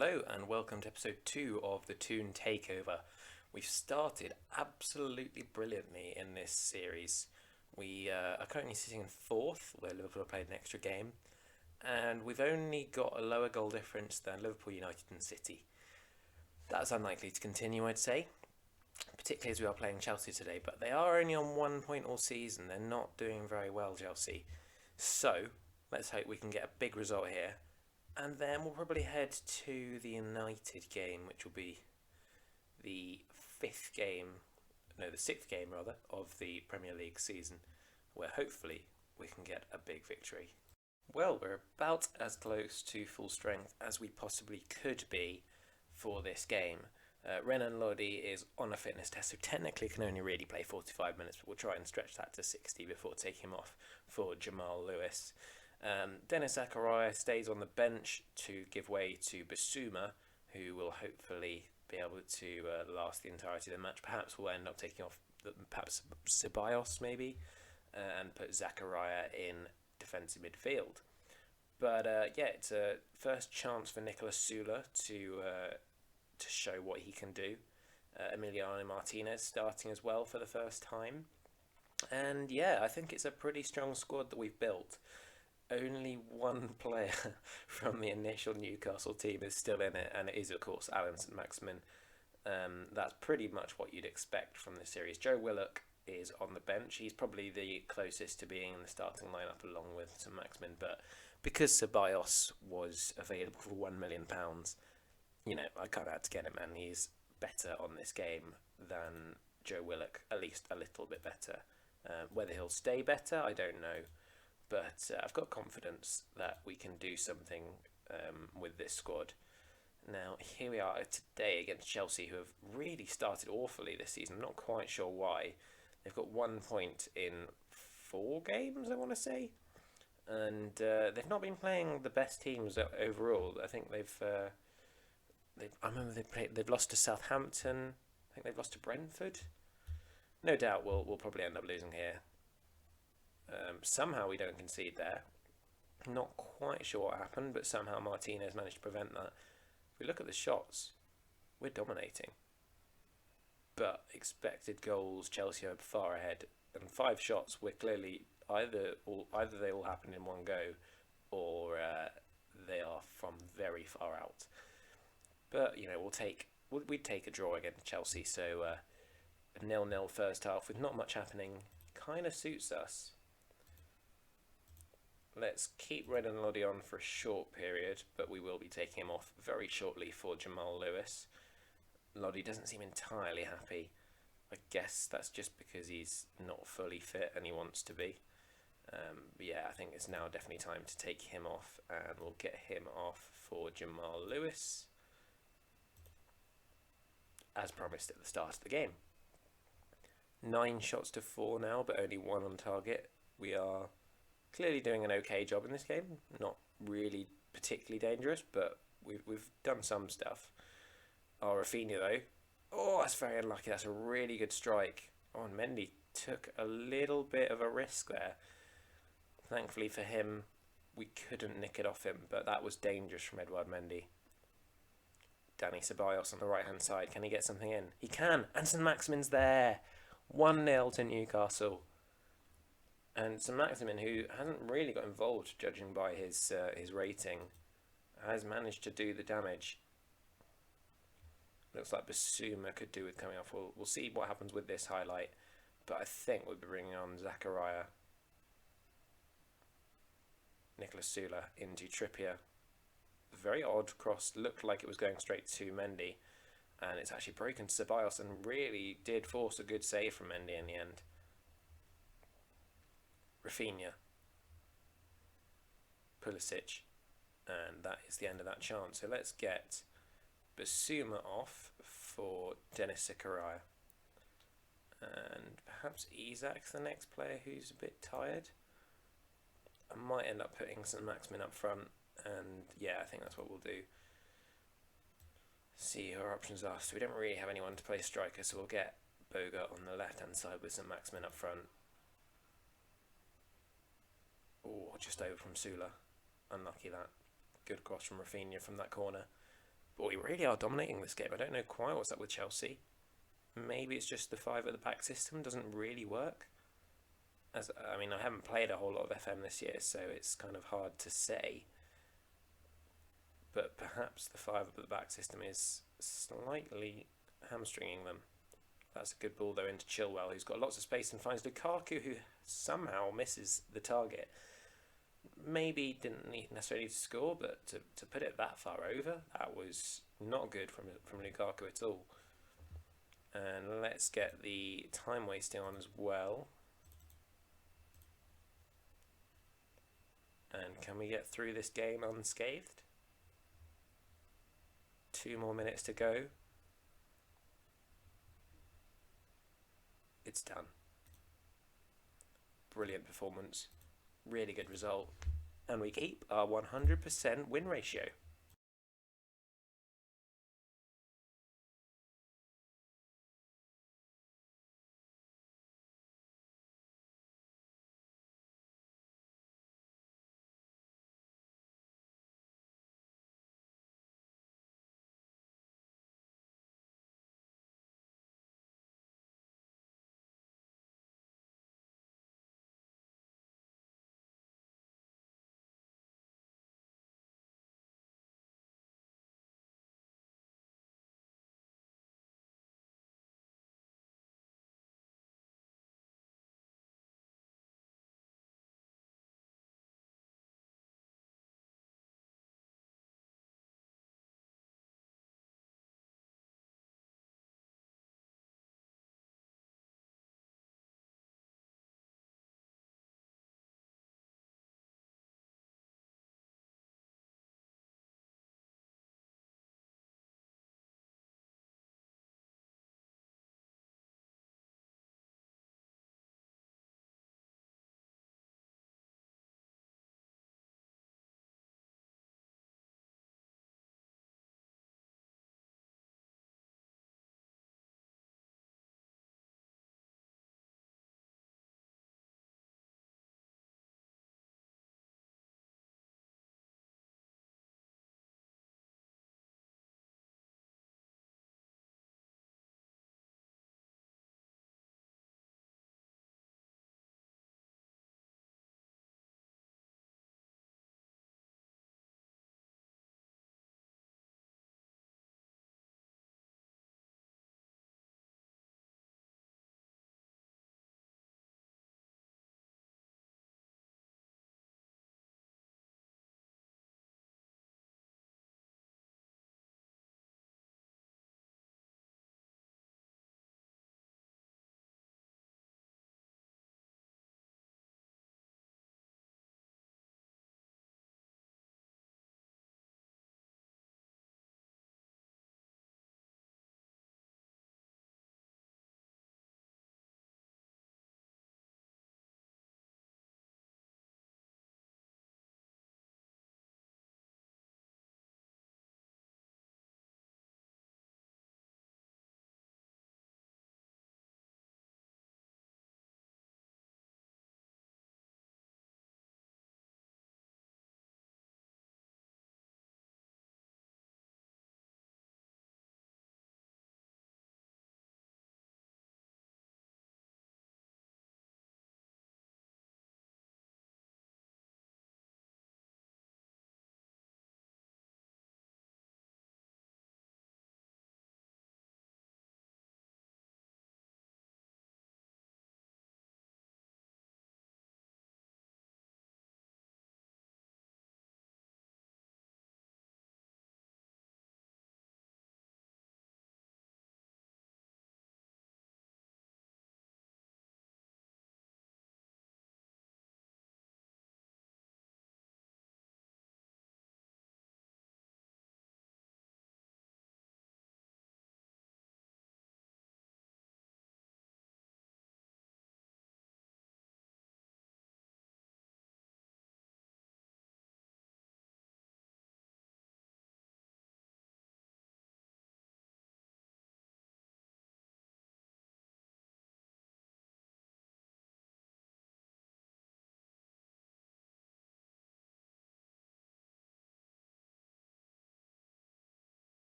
Hello and welcome to episode 2 of the TOON Takeover. We've started absolutely brilliantly in this series. We are currently sitting in 4th, where Liverpool have played an extra game, and we've only got a lower goal difference than Liverpool, United and City. That's unlikely to continue, I'd say, particularly as we are playing Chelsea today, but they are only on 1 point all season. They're not doing very well, Chelsea. So, let's hope we can get a big result here. And then we'll probably head to the United game, which will be the sixth game rather, of the Premier League season, where hopefully we can get a big victory. Well, we're about as close to full strength as we possibly could be for this game. Renan Lodi is on a fitness test, so technically can only really play 45 minutes, but we'll try and stretch that to 60 before taking him off for Jamal Lewis. Dennis Zakaria stays on the bench to give way to Bissouma, who will hopefully be able to last the entirety of the match. Perhaps we'll end up taking off perhaps Ceballos maybe, and put Zakaria in defensive midfield. But it's a first chance for Nicolas Sula to show what he can do. Emiliano Martinez starting as well for the first time. And I think it's a pretty strong squad that we've built. Only one player from the initial Newcastle team is still in it, and it is, of course, Alan St-Maximin. That's pretty much what you'd expect from this series. Joe Willock is on the bench. He's probably the closest to being in the starting lineup along with St-Maximin, but because Ceballos was available for £1 million, I kind of had to get him, and he's better on this game than Joe Willock, at least a little bit better. Whether he'll stay better, I don't know. But I've got confidence that we can do something with this squad. Now, here we are today against Chelsea, who have really started awfully this season. I'm not quite sure why. They've got 1 point in 4 games, I want to say. And they've not been playing the best teams overall. I think they've lost to Southampton. I think they've lost to Brentford. No doubt we'll probably end up losing here. Somehow we don't concede there. Not quite sure what happened, but somehow Martinez managed to prevent that. If we look at the shots, we're dominating. But expected goals, Chelsea are far ahead. And 5 shots, we're clearly either they all happened in one go, or they are from very far out. But we'd take a draw against Chelsea. So a 0-0 first half with not much happening kind of suits us. Let's keep Renan Lodi on for a short period, but we will be taking him off very shortly for Jamal Lewis. Lodi doesn't seem entirely happy. I guess that's just because he's not fully fit and he wants to be. I think it's now definitely time to take him off, and we'll get him off for Jamal Lewis, as promised at the start of the game. 9 shots to 4 now, but only 1 on target. We are clearly doing an okay job in this game. Not really particularly dangerous, but we've done some stuff. Rafinha though. Oh, that's very unlucky. That's a really good strike. Oh, and Mendy took a little bit of a risk there. Thankfully for him, we couldn't nick it off him, but that was dangerous from Edouard Mendy. Danny Ceballos on the right-hand side. Can he get something in? He can. And St-Maximin's there. 1-0 to Newcastle. And St-Maximin, who hasn't really got involved, judging by his rating, has managed to do the damage. Looks like Bissouma could do with coming off. We'll see what happens with this highlight. But I think we'll be bringing on Zakaria. Nicolas Sula into Trippier. Very odd cross. Looked like it was going straight to Mendy. And it's actually broken to Ceballos and really did force a good save from Mendy in the end. Rafinha. Pulisic. And that is the end of that chance. So let's get Bissouma off for Dennis Zakaria. And perhaps Isak's the next player who's a bit tired. I might end up putting St-Maximin up front. And I think that's what we'll do. See who our options are. So we don't really have anyone to play striker, so we'll get Boga on the left hand side with St-Maximin up front. Oh, just over from Sula. Unlucky that. Good cross from Rafinha from that corner. But we really are dominating this game. I don't know quite what's up with Chelsea. Maybe it's just the 5 at the back system doesn't really work. I haven't played a whole lot of FM this year, so it's kind of hard to say. But perhaps the 5 at the back system is slightly hamstringing them. That's a good ball though into Chilwell, who's got lots of space and finds Lukaku, who somehow misses the target. Maybe didn't necessarily need to score, but to put it that far over, that was not good from Lukaku at all. And let's get the time wasting on as well. And can we get through this game unscathed? 2 more minutes to go. It's done. Brilliant performance. Really good result. And we keep our 100% win ratio.